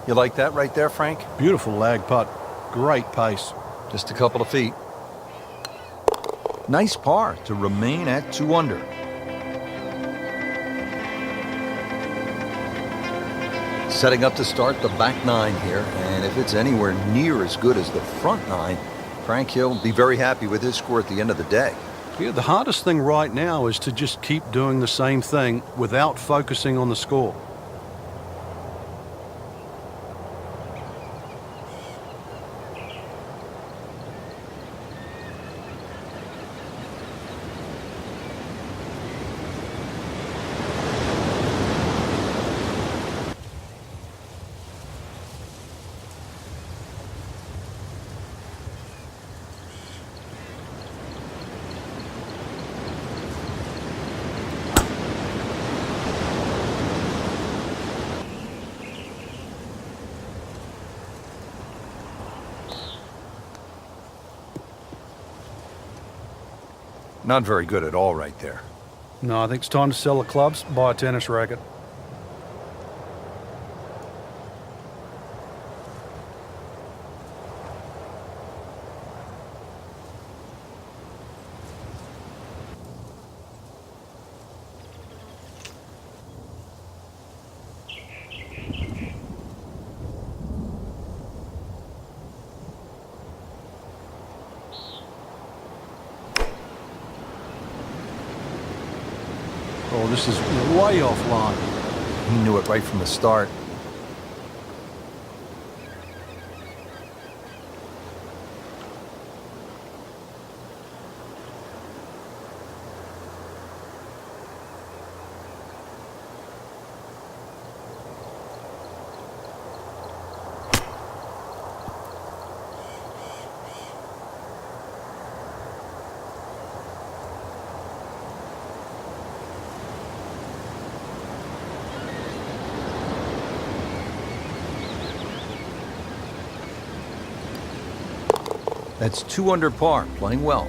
You like that right there, Frank? Beautiful lag putt. Great pace. Just a couple of feet. Nice par to remain at 2 under. Setting up to start the back 9 here, and if it's anywhere near as good as the front 9, Frank, he'll be very happy with his score at the end of the day. Yeah, the hardest thing right now is to just keep doing the same thing without focusing on the score. Not very good at all right there. No, I think it's time to sell the clubs, buy a tennis racket. Oh, this is way offline. He knew it right from the start. That's 2 under par, playing well.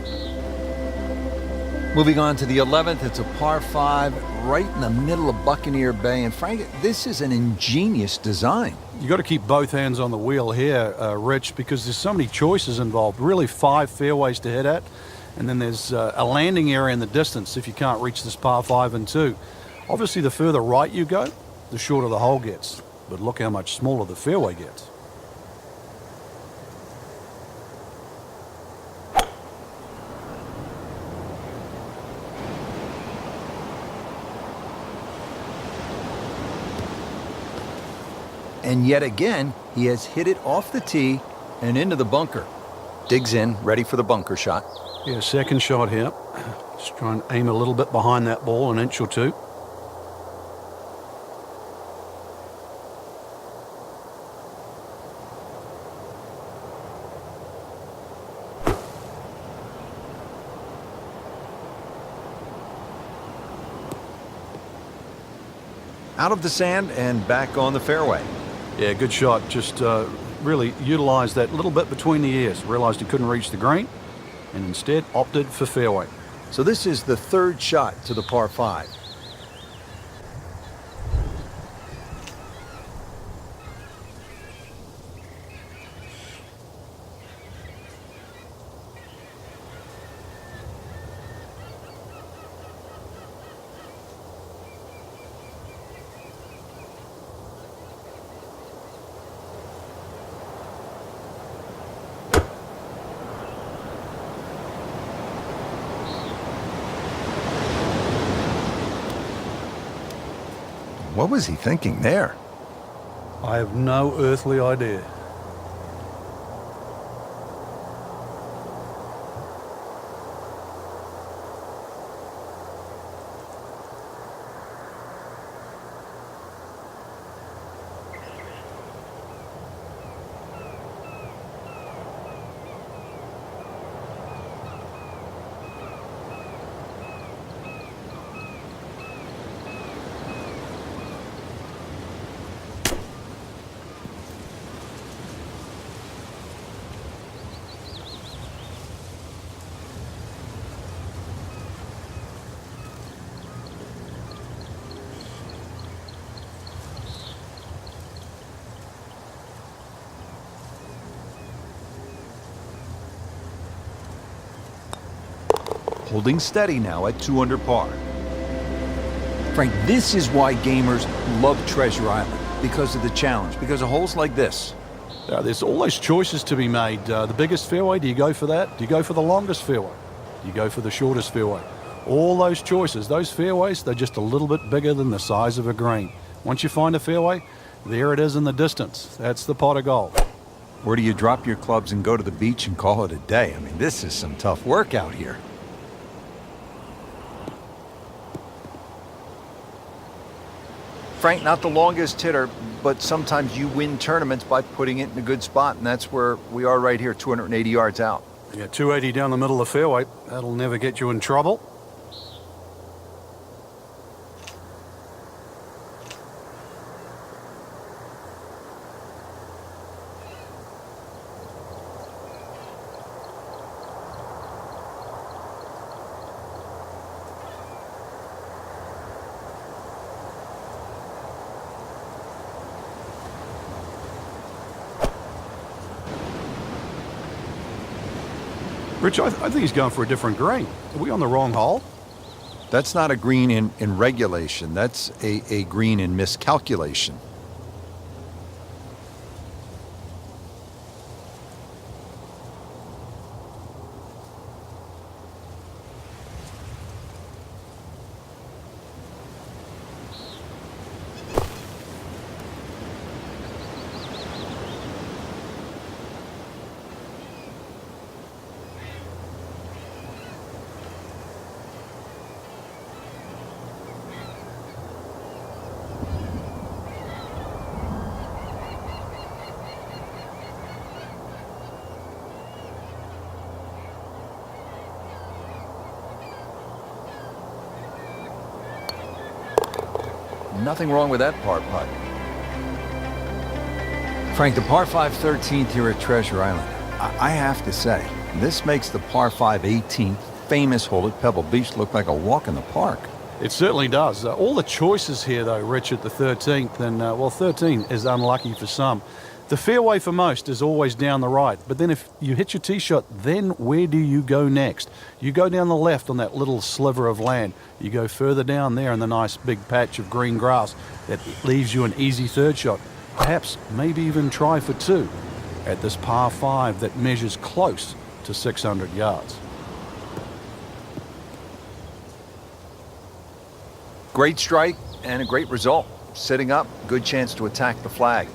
Moving on to the 11th, it's a par 5 right in the middle of Buccaneer Bay. And Frank, this is an ingenious design. You got to keep both hands on the wheel here, Rich, because there's so many choices involved. Really 5 fairways to hit at, and then there's a landing area in the distance if you can't reach this par 5 and 2. Obviously, the further right you go, the shorter the hole gets. But look how much smaller the fairway gets. And yet again, he has hit it off the tee and into the bunker. Digs in, ready for the bunker shot. Yeah, second shot here. Just try and aim a little bit behind that ball, an inch or two. Out of the sand and back on the fairway. Yeah, good shot. Just really utilized that little bit between the ears. Realized he couldn't reach the green and instead opted for fairway. So this is the 3rd shot to the par 5. What was he thinking there? I have no earthly idea. holding steady now at 2 under par. Frank, this is why gamers love Treasure Island, because of the challenge, because of holes like this. There's always choices to be made. The biggest fairway, do you go for that? Do you go for the longest fairway? Do you go for the shortest fairway? All those choices, those fairways, they're just a little bit bigger than the size of a green. Once you find a fairway, there it is in the distance. That's the pot of gold. Or do you drop your clubs and go to the beach and call it a day? I mean, this is some tough work out here. Frank, not the longest hitter, but sometimes you win tournaments by putting it in a good spot, and that's where we are right here, 280 yards out. Yeah, 280 down the middle of the fairway. That'll never get you in trouble. Rich, I think he's going for a different green. Are we on the wrong hole? That's not a green in regulation. That's a green in miscalculation. Nothing wrong with that par putt. Frank, the par 5 13th here at Treasure Island. I have to say, This makes the par 5 18th famous hole at Pebble Beach look like a walk in the park. It certainly does. All the choices here, though, Rich, at the 13th, and, well, 13 is unlucky for some. The fairway for most is always down the right, but then if you hit your tee shot, then where do you go next? You go down the left on that little sliver of land. You go further down there in the nice big patch of green grass that leaves you an easy third shot. Perhaps maybe even try for 2 at this par 5 that measures close to 600 yards. Great strike and a great result. Sitting up, good chance to attack the flag.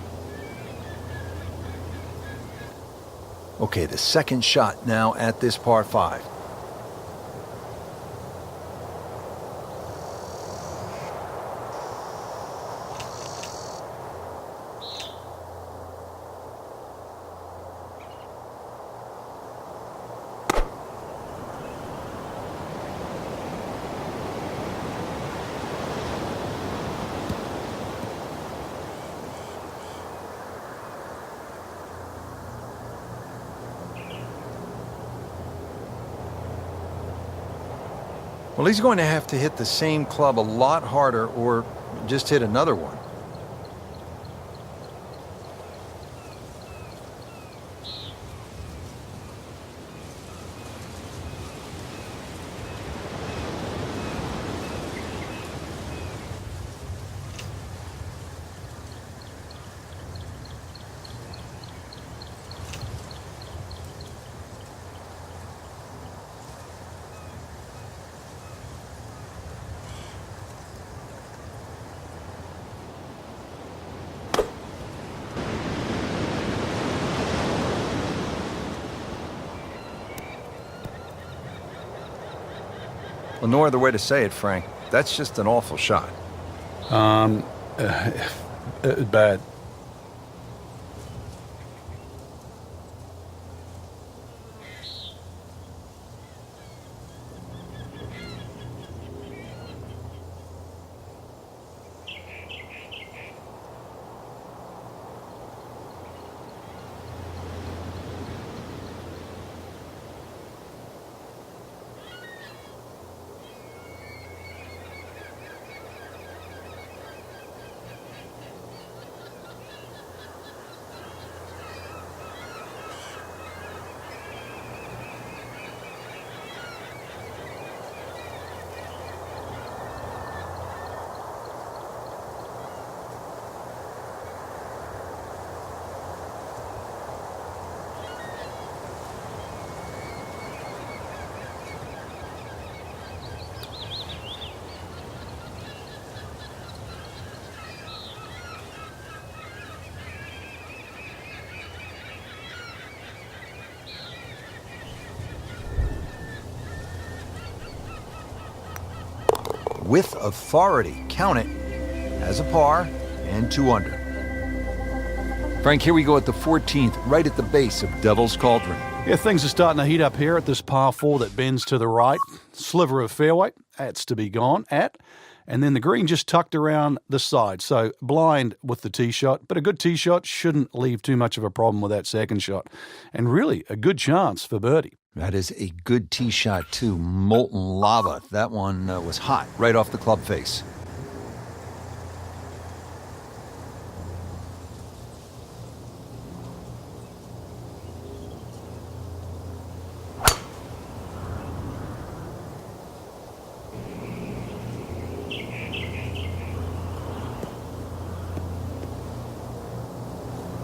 Okay, the second shot now at this par 5. Well, he's going to have to hit the same club a lot harder or just hit another one. Well, no other way to say it, Frank. That's just an awful shot. Bad. with authority. Count it as a par and 2 under. Frank, here we go at the 14th, right at the base of Devil's Cauldron. Yeah, things are starting to heat up here at this par 4 that bends to the right. Sliver of fairway, that's to be gone at. And then the green just tucked around the side. So blind with the tee shot, but a good tee shot shouldn't leave too much of a problem with that second shot. And really a good chance for birdie. That is a good tee shot, too. Molten lava. That one was hot right off the club face.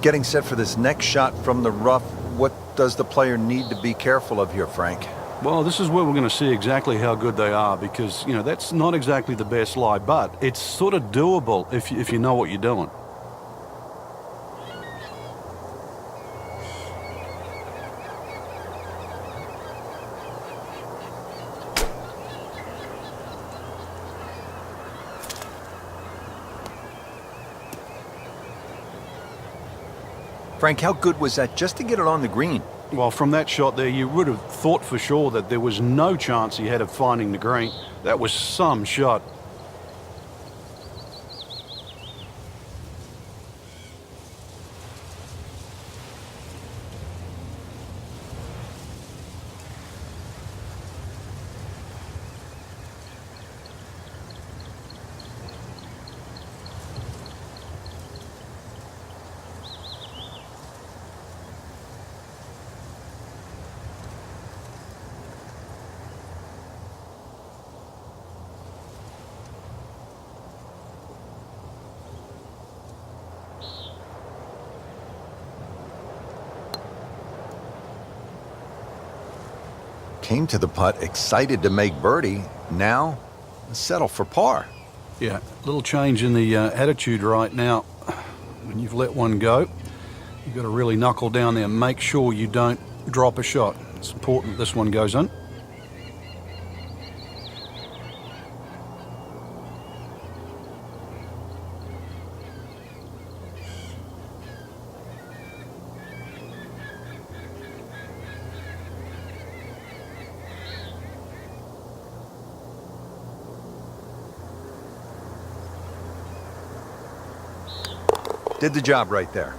Getting set for this next shot from the rough, what does the player need to be careful of here, Frank? Well, this is where we're going to see exactly how good they are because, you know, that's not exactly the best lie, but it's sort of doable if you know what you're doing. Frank, how good was that just to get it on the green? Well, from that shot there, you would have thought for sure that there was no chance he had of finding the green. That was some shot. Came to the putt, excited to make birdie. Now, settle for par. Yeah, little change in the attitude right now. When you've let one go, you've got to really knuckle down there and make sure you don't drop a shot. It's important this one goes in. Did the job right there.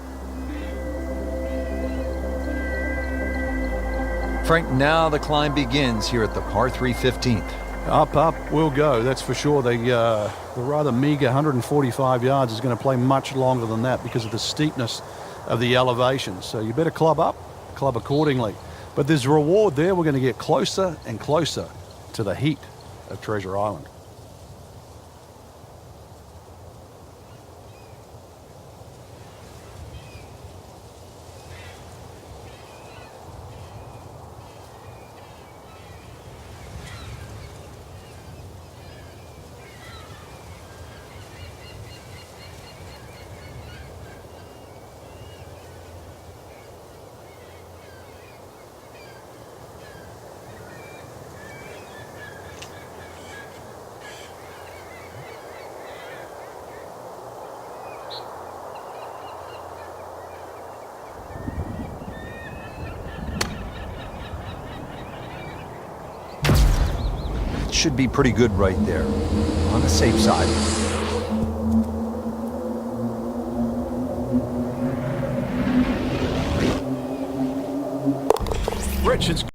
Frank, now the climb begins here at the par 3 15th. Up, we'll go, that's for sure. The rather meager 145 yards is going to play much longer than that because of the steepness of the elevation. So you better club up, club accordingly. But there's a reward there. We're going to get closer and closer to the heat of Treasure Island. Should be pretty good right there. On the safe side. Rich, it's